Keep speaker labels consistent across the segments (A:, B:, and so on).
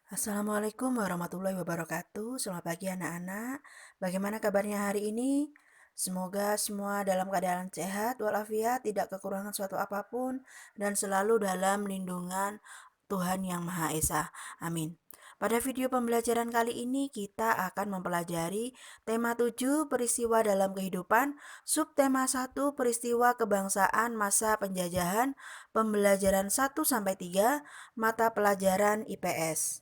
A: Assalamualaikum warahmatullahi wabarakatuh. Selamat pagi anak-anak. Bagaimana kabarnya hari ini? Semoga semua dalam keadaan sehat walafiat, tidak kekurangan suatu apapun, dan selalu dalam lindungan Tuhan Yang Maha Esa. Amin. Pada video pembelajaran kali ini kita akan mempelajari tema 7 peristiwa dalam kehidupan, subtema 1 peristiwa kebangsaan masa penjajahan, pembelajaran 1-3, mata pelajaran IPS.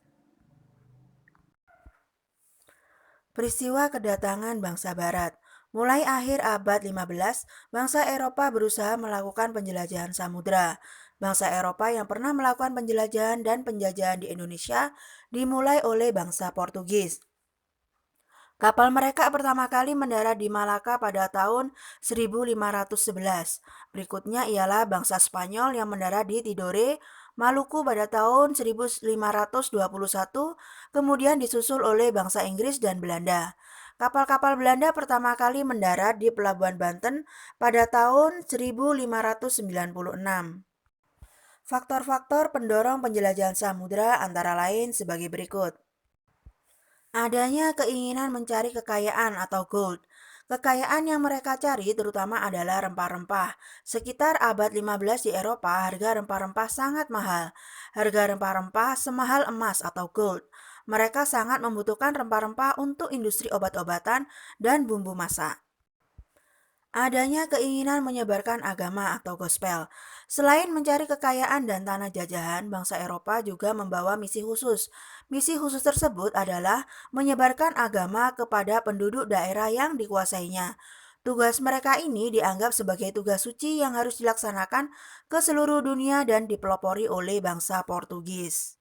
A: Peristiwa kedatangan bangsa Barat. Mulai akhir abad 15, bangsa Eropa berusaha melakukan penjelajahan samudra. Bangsa Eropa yang pernah melakukan penjelajahan dan penjajahan di Indonesia dimulai oleh bangsa Portugis. Kapal mereka pertama kali mendarat di Malaka pada tahun 1511. Berikutnya ialah bangsa Spanyol yang mendarat di Tidore, Maluku pada tahun 1521, kemudian disusul oleh bangsa Inggris dan Belanda. Kapal-kapal Belanda pertama kali mendarat di Pelabuhan Banten pada tahun 1596. Faktor-faktor pendorong penjelajahan samudra antara lain sebagai berikut. Adanya keinginan mencari kekayaan atau gold. Kekayaan yang mereka cari terutama adalah rempah-rempah. Sekitar abad 15 di Eropa, harga rempah-rempah sangat mahal. Harga rempah-rempah semahal emas atau gold. Mereka sangat membutuhkan rempah-rempah untuk industri obat-obatan dan bumbu masak. Adanya keinginan menyebarkan agama atau gospel. Selain mencari kekayaan dan tanah jajahan, bangsa Eropa juga membawa misi khusus. Misi khusus tersebut adalah menyebarkan agama kepada penduduk daerah yang dikuasainya. Tugas mereka ini dianggap sebagai tugas suci yang harus dilaksanakan ke seluruh dunia dan dipelopori oleh bangsa Portugis.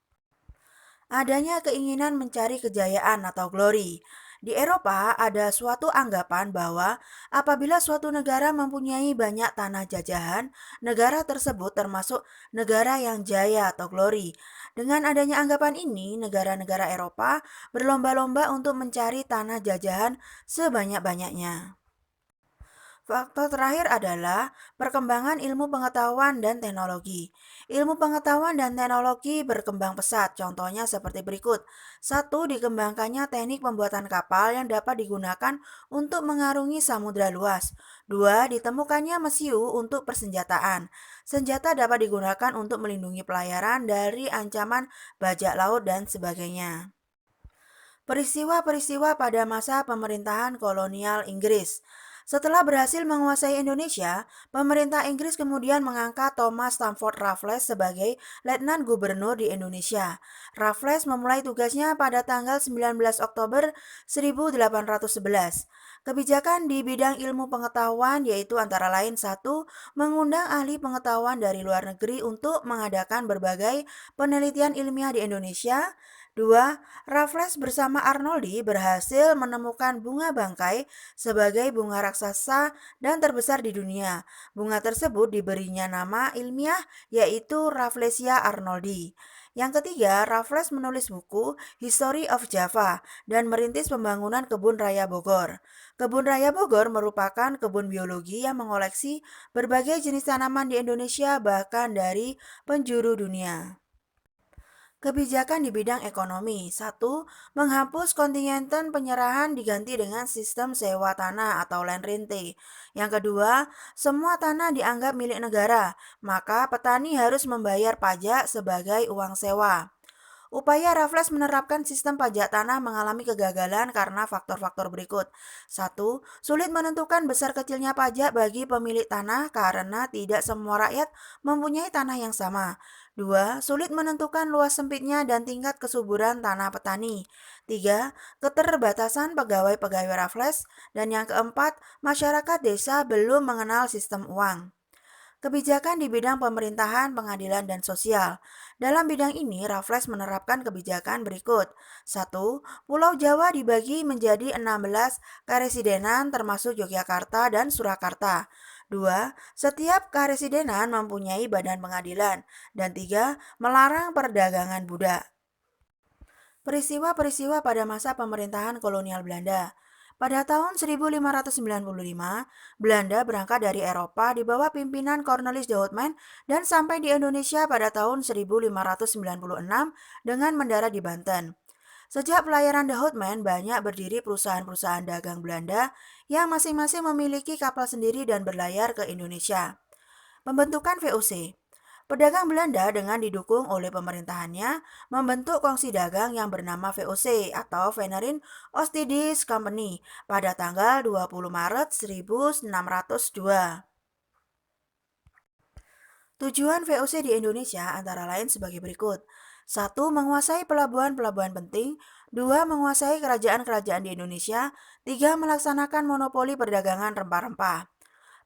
A: Adanya keinginan mencari kejayaan atau glory. Di Eropa ada suatu anggapan bahwa apabila suatu negara mempunyai banyak tanah jajahan, negara tersebut termasuk negara yang jaya atau glory. Dengan adanya anggapan ini, negara-negara Eropa berlomba-lomba untuk mencari tanah jajahan sebanyak-banyaknya. Faktor terakhir adalah perkembangan ilmu pengetahuan dan teknologi. Ilmu pengetahuan dan teknologi berkembang pesat, contohnya seperti berikut. Satu, dikembangkannya teknik pembuatan kapal yang dapat digunakan untuk mengarungi samudra luas. Dua, ditemukannya mesiu untuk persenjataan. Senjata dapat digunakan untuk melindungi pelayaran dari ancaman bajak laut dan sebagainya. Peristiwa-peristiwa pada masa pemerintahan kolonial Inggris. Setelah berhasil menguasai Indonesia, pemerintah Inggris kemudian mengangkat Thomas Stamford Raffles sebagai Letnan Gubernur di Indonesia. Raffles memulai tugasnya pada tanggal 19 Oktober 1811. Kebijakan di bidang ilmu pengetahuan yaitu antara lain satu, mengundang ahli pengetahuan dari luar negeri untuk mengadakan berbagai penelitian ilmiah di Indonesia. Dua, Raffles bersama Arnoldi berhasil menemukan bunga bangkai sebagai bunga raksasa dan terbesar di dunia. Bunga tersebut diberinya nama ilmiah yaitu Rafflesia arnoldi. Yang ketiga, Raffles menulis buku History of Java dan merintis pembangunan Kebun Raya Bogor. Kebun Raya Bogor merupakan kebun biologi yang mengoleksi berbagai jenis tanaman di Indonesia bahkan dari penjuru dunia. Kebijakan di bidang ekonomi. Satu, menghapus kontingenten penyerahan diganti dengan sistem sewa tanah atau land rente. Yang kedua, semua tanah dianggap milik negara, maka petani harus membayar pajak sebagai uang sewa. Upaya Raffles menerapkan sistem pajak tanah mengalami kegagalan karena faktor-faktor berikut. Satu, sulit menentukan besar kecilnya pajak bagi pemilik tanah karena tidak semua rakyat mempunyai tanah yang sama. Dua, sulit menentukan luas sempitnya dan tingkat kesuburan tanah petani. Tiga, keterbatasan pegawai-pegawai Raffles. Dan yang keempat, masyarakat desa belum mengenal sistem uang. Kebijakan di bidang pemerintahan, pengadilan, dan sosial. Dalam bidang ini, Raffles menerapkan kebijakan berikut. Satu, Pulau Jawa dibagi menjadi 16 karesidenan termasuk Yogyakarta dan Surakarta. Dua, setiap karesidenan mempunyai badan pengadilan. Dan tiga, melarang perdagangan budak. Peristiwa-peristiwa pada masa pemerintahan kolonial Belanda. Pada tahun 1595, Belanda berangkat dari Eropa di bawah pimpinan Cornelis de Houtman dan sampai di Indonesia pada tahun 1596 dengan mendarat di Banten. Sejak pelayaran de Houtman, banyak berdiri perusahaan-perusahaan dagang Belanda yang masing-masing memiliki kapal sendiri dan berlayar ke Indonesia. Pembentukan VOC. Pedagang Belanda dengan didukung oleh pemerintahannya membentuk kongsi dagang yang bernama VOC atau Venerin Oostindische Company pada tanggal 20 Maret 1602. Tujuan VOC di Indonesia antara lain sebagai berikut. Satu, menguasai pelabuhan-pelabuhan penting. Dua, menguasai kerajaan-kerajaan di Indonesia. Tiga, melaksanakan monopoli perdagangan rempah-rempah.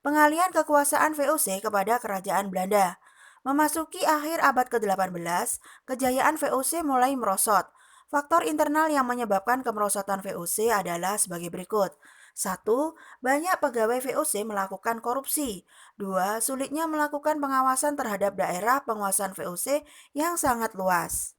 A: Pengalihan kekuasaan VOC kepada Kerajaan Belanda. Memasuki akhir abad ke-18, kejayaan VOC mulai merosot. Faktor internal yang menyebabkan kemerosotan VOC adalah sebagai berikut. Satu, banyak pegawai VOC melakukan korupsi. Dua, sulitnya melakukan pengawasan terhadap daerah penguasaan VOC yang sangat luas.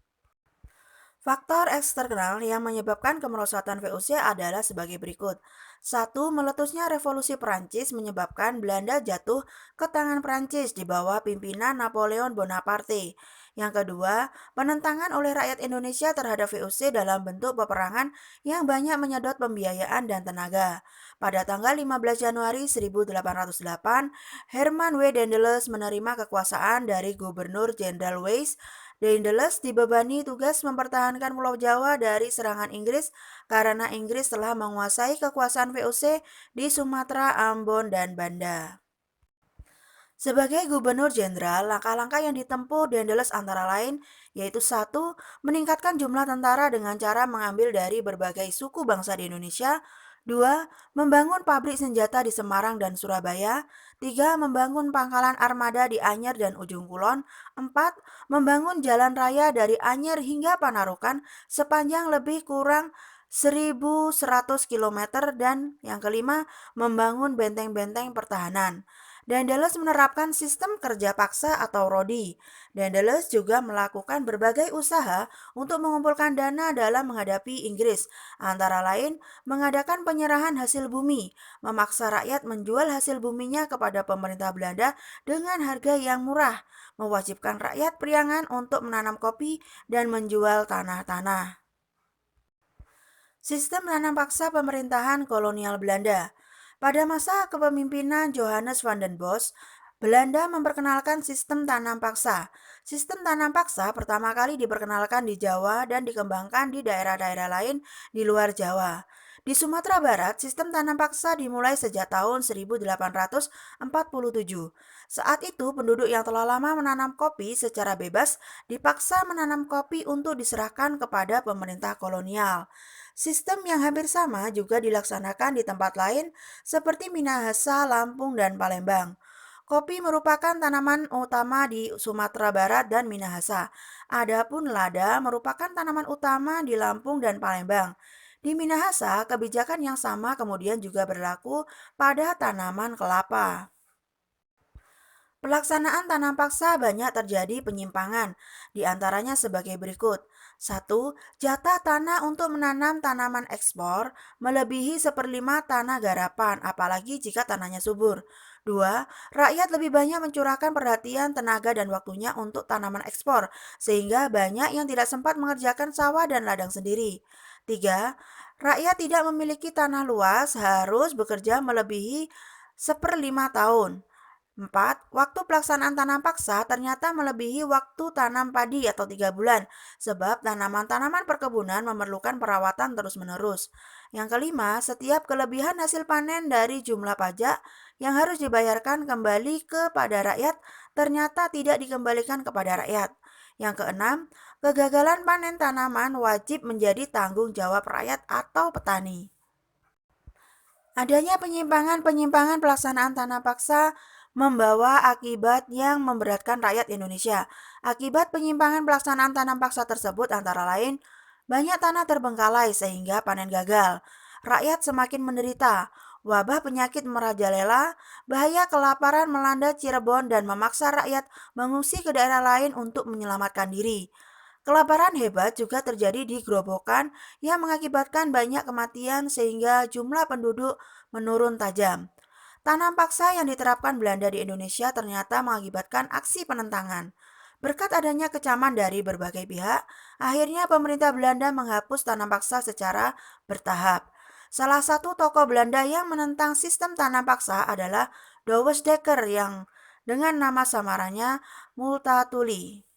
A: Faktor eksternal yang menyebabkan kemerosotan VOC adalah sebagai berikut. Satu, meletusnya revolusi Perancis menyebabkan Belanda jatuh ke tangan Perancis di bawah pimpinan Napoleon Bonaparte. Yang kedua, penentangan oleh rakyat Indonesia terhadap VOC dalam bentuk peperangan yang banyak menyedot pembiayaan dan tenaga. Pada tanggal 15 Januari 1808, Herman W. Daendels menerima kekuasaan dari Gubernur Jenderal Wyss. Daendels dibebani tugas mempertahankan Pulau Jawa dari serangan Inggris karena Inggris telah menguasai kekuasaan VOC di Sumatera, Ambon, dan Banda. Sebagai gubernur jenderal, langkah-langkah yang ditempuh Daendels antara lain yaitu satu, meningkatkan jumlah tentara dengan cara mengambil dari berbagai suku bangsa di Indonesia. Dua, membangun pabrik senjata di Semarang dan Surabaya. Tiga, membangun pangkalan armada di Anyer dan Ujung Kulon. Empat, membangun jalan raya dari Anyer hingga Panarukan sepanjang lebih kurang 1.100 km. Dan yang kelima, membangun benteng-benteng pertahanan. Daendels menerapkan sistem kerja paksa atau rodi. Daendels juga melakukan berbagai usaha untuk mengumpulkan dana dalam menghadapi Inggris, antara lain mengadakan penyerahan hasil bumi, memaksa rakyat menjual hasil buminya kepada pemerintah Belanda dengan harga yang murah, mewajibkan rakyat Priangan untuk menanam kopi dan menjual tanah-tanah. Sistem menanam paksa pemerintahan kolonial Belanda. Pada masa kepemimpinan Johannes van den Bosch, Belanda memperkenalkan sistem tanam paksa. Sistem tanam paksa pertama kali diperkenalkan di Jawa dan dikembangkan di daerah-daerah lain di luar Jawa. Di Sumatera Barat, sistem tanam paksa dimulai sejak tahun 1847. Saat itu, penduduk yang telah lama menanam kopi secara bebas dipaksa menanam kopi untuk diserahkan kepada pemerintah kolonial. Sistem yang hampir sama juga dilaksanakan di tempat lain seperti Minahasa, Lampung, dan Palembang. Kopi merupakan tanaman utama di Sumatera Barat dan Minahasa. Adapun lada merupakan tanaman utama di Lampung dan Palembang. Di Minahasa, kebijakan yang sama kemudian juga berlaku pada tanaman kelapa. Pelaksanaan tanam paksa banyak terjadi penyimpangan, di antaranya sebagai berikut. Satu, jatah tanah untuk menanam tanaman ekspor melebihi seperlima tanah garapan, apalagi jika tanahnya subur. Dua, rakyat lebih banyak mencurahkan perhatian, tenaga, dan waktunya untuk tanaman ekspor, sehingga banyak yang tidak sempat mengerjakan sawah dan ladang sendiri. Tiga, rakyat tidak memiliki tanah luas, harus bekerja melebihi seperlima tahun. 4. Waktu pelaksanaan tanam paksa ternyata melebihi waktu tanam padi atau 3 bulan, sebab tanaman-tanaman perkebunan memerlukan perawatan terus-menerus. Yang kelima, setiap kelebihan hasil panen dari jumlah pajak yang harus dibayarkan kembali kepada rakyat ternyata tidak dikembalikan kepada rakyat. Yang keenam, kegagalan panen tanaman wajib menjadi tanggung jawab rakyat atau petani. Adanya penyimpangan-penyimpangan pelaksanaan tanam paksa membawa akibat yang memberatkan rakyat Indonesia. Akibat penyimpangan pelaksanaan tanam paksa tersebut antara lain, banyak tanah terbengkalai sehingga panen gagal. Rakyat semakin menderita. Wabah penyakit merajalela, bahaya kelaparan melanda Cirebon dan memaksa rakyat mengungsi ke daerah lain untuk menyelamatkan diri. Kelaparan hebat juga terjadi di Grobogan yang mengakibatkan banyak kematian sehingga jumlah penduduk menurun tajam. Tanam paksa yang diterapkan Belanda di Indonesia ternyata mengakibatkan aksi penentangan. Berkat adanya kecaman dari berbagai pihak, akhirnya pemerintah Belanda menghapus tanam paksa secara bertahap. Salah satu tokoh Belanda yang menentang sistem tanam paksa adalah Douwes Dekker yang dengan nama samarannya Multatuli.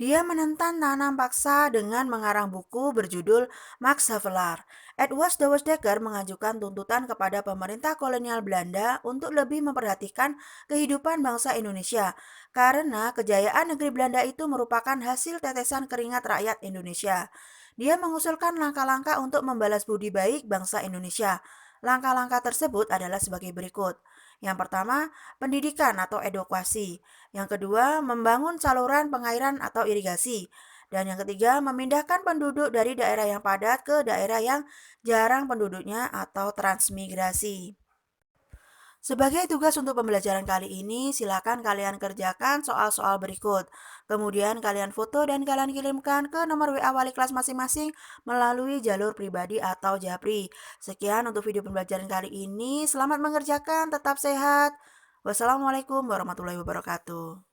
A: Dia menentang tanam paksa dengan mengarang buku berjudul Max Havelaar. Edward Douwes Dekker mengajukan tuntutan kepada pemerintah kolonial Belanda untuk lebih memperhatikan kehidupan bangsa Indonesia, karena kejayaan negeri Belanda itu merupakan hasil tetesan keringat rakyat Indonesia. Dia mengusulkan langkah-langkah untuk membalas budi baik bangsa Indonesia. Langkah-langkah tersebut adalah sebagai berikut. Yang pertama, pendidikan atau edukasi. Yang kedua, membangun saluran pengairan atau irigasi. Dan yang ketiga, memindahkan penduduk dari daerah yang padat ke daerah yang jarang penduduknya atau transmigrasi. Sebagai tugas untuk pembelajaran kali ini, silakan kalian kerjakan soal-soal berikut. Kemudian kalian foto dan kalian kirimkan ke nomor WA wali kelas masing-masing melalui jalur pribadi atau Japri. Sekian untuk video pembelajaran kali ini. Selamat mengerjakan, tetap sehat. Wassalamualaikum warahmatullahi wabarakatuh.